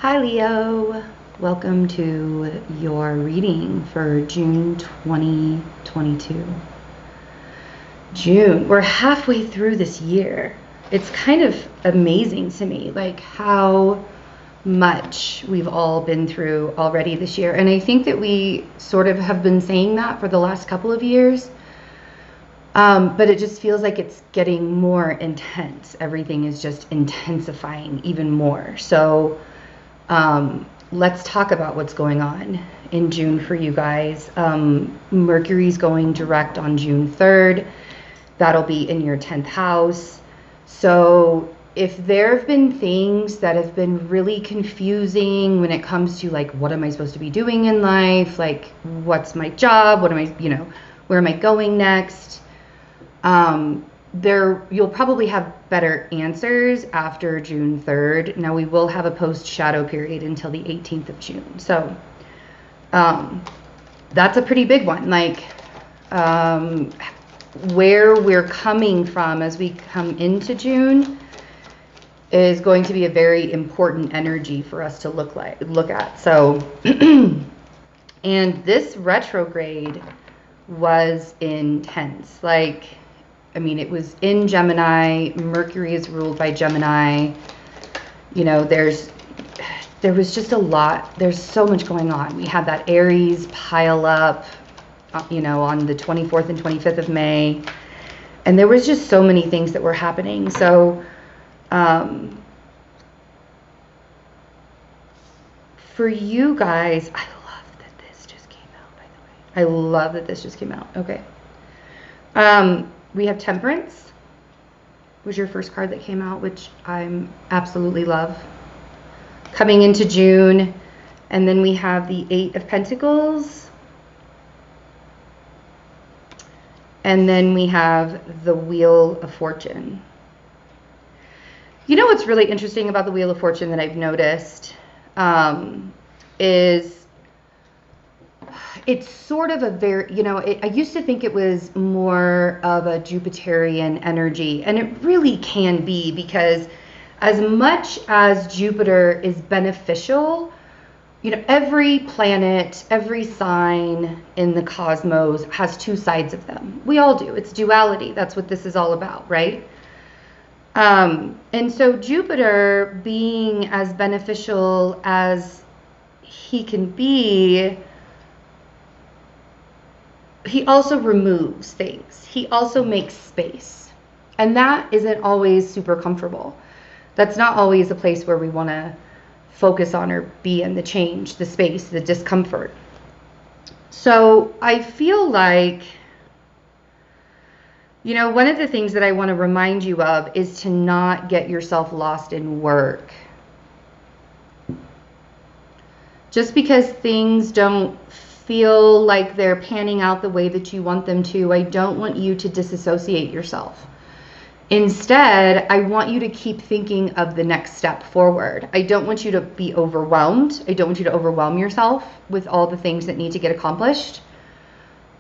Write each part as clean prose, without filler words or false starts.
Hi Leo, welcome to your reading for June 2022. June, we're halfway through this year. It's kind of amazing to me, like how much we've all been through already this year. And I think that we sort of have been saying that for the last couple of years. But it just feels like it's getting more intense. Everything is just intensifying even more. So let's talk about what's going on in June for you guys. Mercury's going direct on June 3rd. That'll be in your 10th house. So if there have been things that have been really confusing when it comes to like, what am I supposed to be doing in life? Like, what's my job? What am I, where am I going next? You'll probably have better answers after June 3rd. Now we will have a post shadow period until the 18th of June. So, that's a pretty big one. Like, where we're coming from as we come into June is going to be a very important energy for us to look at. So, and this retrograde was intense. Like, I mean, it was in Gemini. Mercury is ruled by Gemini. There was just a lot. There's so much going on. We had that Aries pile up, on the 24th and 25th of May. And there was just so many things that were happening. So, for you guys, I love that this just came out, by the way. I love that this just came out. Okay. We have Temperance, was your first card that came out, which I absolutely love. Coming into June. And then we have the Eight of Pentacles. And then we have the Wheel of Fortune. You know what's really interesting about the Wheel of Fortune that I've noticed is it's sort of a very, I used to think it was more of a Jupiterian energy, and it really can be, because as much as Jupiter is beneficial, every planet, every sign in the cosmos has two sides of them. We all do. It's duality. That's what this is all about, right? And so Jupiter, being as beneficial as he can be, he also removes things. He also makes space. And that isn't always super comfortable. That's not always a place where we want to focus on or be in, the change, the space, the discomfort. So I feel like, one of the things that I want to remind you of is to not get yourself lost in work. Just because things don't feel like they're panning out the way that you want them to, I don't want you to disassociate yourself. Instead, I want you to keep thinking of the next step forward. I don't want you to be overwhelmed. I don't want you to overwhelm yourself with all the things that need to get accomplished.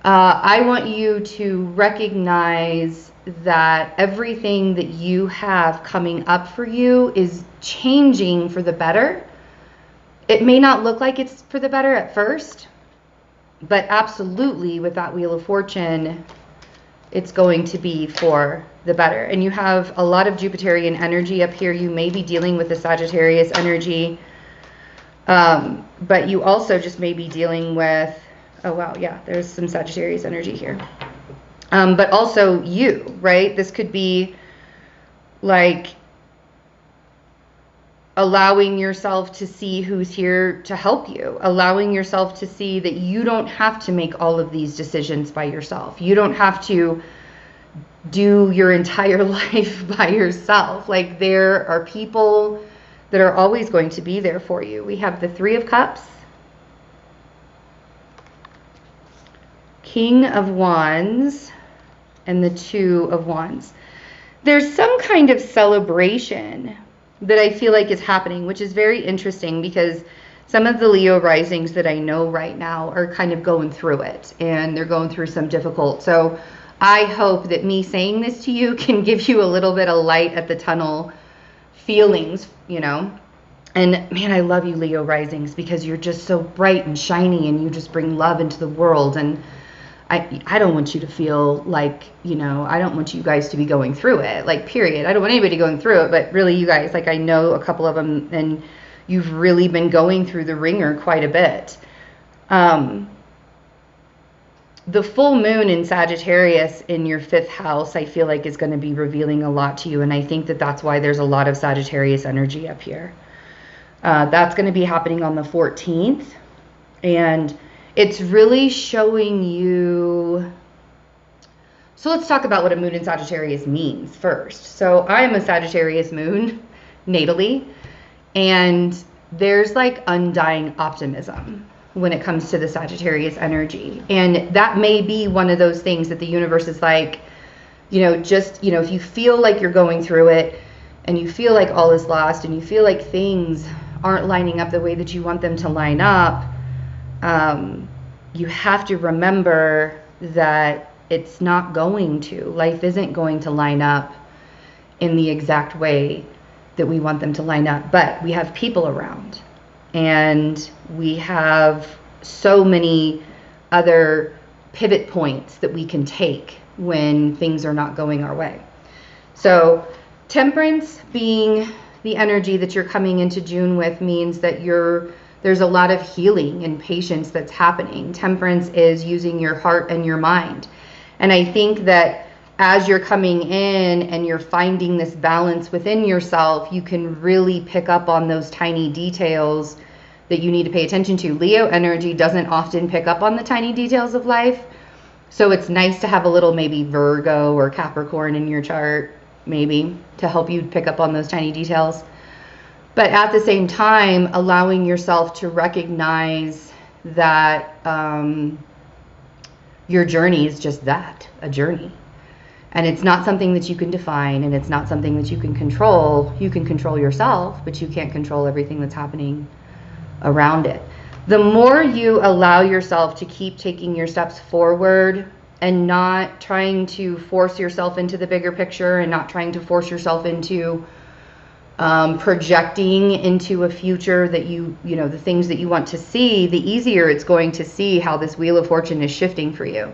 I want you to recognize that everything that you have coming up for you is changing for the better. It may not look like it's for the better at first, but absolutely with that Wheel of Fortune, it's going to be for the better. And you have a lot of Jupiterian energy up here. You may be dealing with the Sagittarius energy, but you also just may be dealing with, oh wow, yeah, there's some Sagittarius energy here. But also you, right? This could be like allowing yourself to see who's here to help you, allowing yourself to see that you don't have to make all of these decisions by yourself. You don't have to do your entire life by yourself. Like, there are people that are always going to be there for you. We have the Three of Cups, King of Wands, and the Two of Wands. There's some kind of celebration that I feel like is happening, which is very interesting, because some of the Leo risings that I know right now are kind of going through it, and they're going through some difficult. So I hope that me saying this to you can give you a little bit of light at the tunnel feelings, And man, I love you, Leo risings, because you're just so bright and shiny and you just bring love into the world. And I don't want you to feel like, I don't want you guys to be going through it, like, period. I don't want anybody going through it, but really you guys, like, I know a couple of them and you've really been going through the ringer quite a bit. The full moon in Sagittarius in your 5th house, I feel like is going to be revealing a lot to you. And I think that that's why there's a lot of Sagittarius energy up here. That's going to be happening on the 14th. And it's really showing you. So let's talk about what a moon in Sagittarius means first. So I am a Sagittarius moon natally. And there's like undying optimism when it comes to the Sagittarius energy. And that may be one of those things that the universe is like, if you feel like you're going through it and you feel like all is lost and you feel like things aren't lining up the way that you want them to line up, you have to remember that it's not going to. Life isn't going to line up in the exact way that we want them to line up. But we have people around. And we have so many other pivot points that we can take when things are not going our way. So Temperance being the energy that you're coming into June with means that there's a lot of healing and patience that's happening. Temperance is using your heart and your mind. And I think that as you're coming in and you're finding this balance within yourself, you can really pick up on those tiny details that you need to pay attention to. Leo energy doesn't often pick up on the tiny details of life. So it's nice to have a little maybe Virgo or Capricorn in your chart, maybe, to help you pick up on those tiny details. But at the same time, allowing yourself to recognize that your journey is just that, a journey. And it's not something that you can define, and it's not something that you can control. You can control yourself, but you can't control everything that's happening around it. The more you allow yourself to keep taking your steps forward and not trying to force yourself into the bigger picture and not trying to force yourself into projecting into a future that the things that you want to see, the easier it's going to see how this Wheel of Fortune is shifting for you.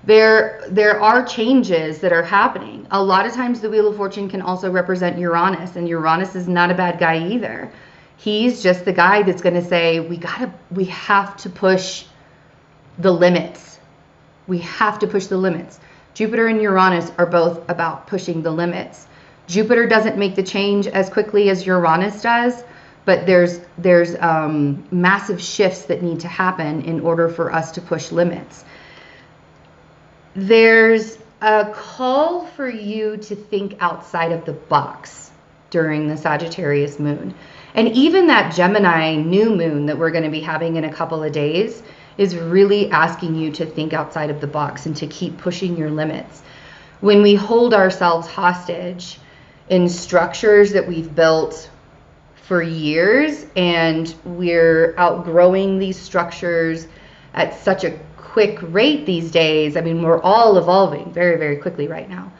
There are changes that are happening. A lot of times the Wheel of Fortune can also represent Uranus, and Uranus is not a bad guy either. He's just the guy that's going to say, we have to push the limits. We have to push the limits. Jupiter and Uranus are both about pushing the limits. Jupiter doesn't make the change as quickly as Uranus does, but there's massive shifts that need to happen in order for us to push limits. There's a call for you to think outside of the box during the Sagittarius moon. And even that Gemini new moon that we're going to be having in a couple of days is really asking you to think outside of the box and to keep pushing your limits. When we hold ourselves hostage in structures that we've built for years and we're outgrowing these structures at such a quick rate these days, I mean, we're all evolving very, very quickly right now.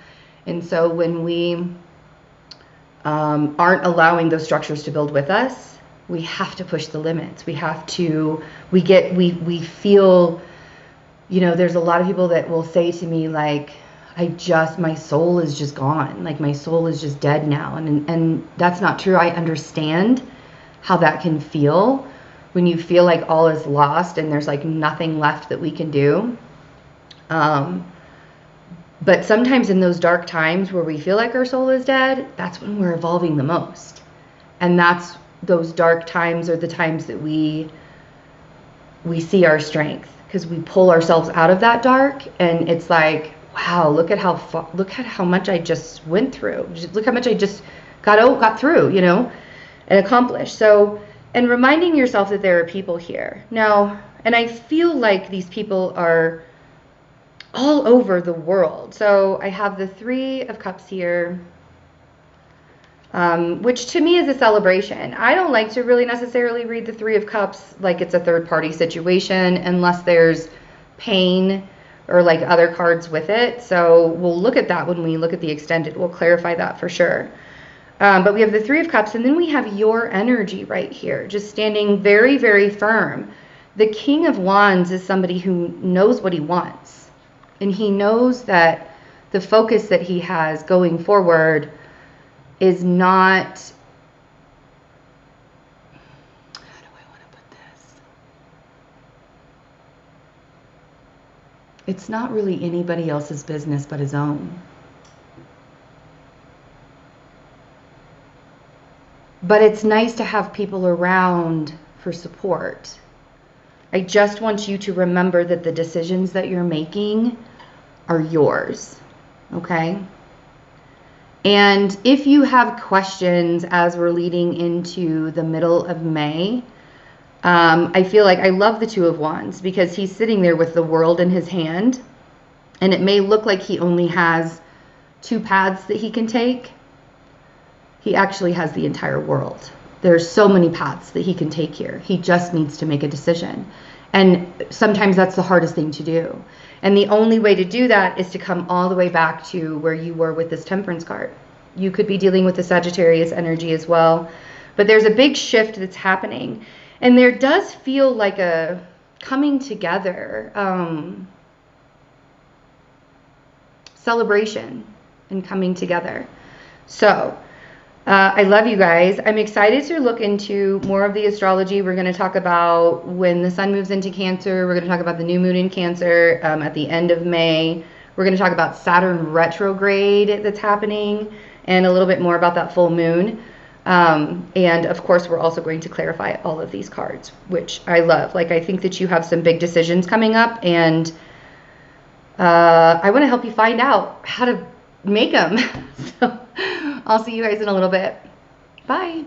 And so when we aren't allowing those structures to build with us, we have to push the limits. We feel, there's a lot of people that will say to me, like, my soul is just gone. Like, my soul is just dead now. And that's not true. I understand how that can feel when you feel like all is lost and there's like nothing left that we can do. But sometimes in those dark times where we feel like our soul is dead, that's when we're evolving the most. And those dark times are the times that we see our strength, because we pull ourselves out of that dark and it's like, wow, look at how much I just went through. Look how much I just got through, and accomplished. So, and reminding yourself that there are people here. Now, and I feel like these people are all over the world. So I have the 3 of Cups here, which to me is a celebration. I don't like to really necessarily read the 3 of Cups like it's a third-party situation unless there's pain or like other cards with it. So we'll look at that when we look at the extended. We'll clarify that for sure. But we have the Three of Cups, and then we have your energy right here, just standing very, very firm. The King of Wands is somebody who knows what he wants. And he knows that the focus that he has going forward is not... How do I want to put this? It's not really anybody else's business but his own. But it's nice to have people around for support. I just want you to remember that the decisions that you're making are yours, okay? And if you have questions as we're leading into the middle of May, I feel like I love the Two of Wands because he's sitting there with the world in his hand, and it may look like he only has two paths that he can take. He actually has the entire world. There's so many paths that he can take here. He just needs to make a decision. And sometimes that's the hardest thing to do. And the only way to do that is to come all the way back to where you were with this Temperance card. You could be dealing with the Sagittarius energy as well. But there's a big shift that's happening. And there does feel like a coming together, celebration and coming together. So I love you guys. I'm excited to look into more of the astrology. We're going to talk about when the sun moves into Cancer. We're going to talk about the new moon in Cancer at the end of May. We're going to talk about Saturn retrograde that's happening and a little bit more about that full moon. And of course, we're also going to clarify all of these cards, which I love. Like, I think that you have some big decisions coming up, and I want to help you find out how to make them. So I'll see you guys in a little bit. Bye.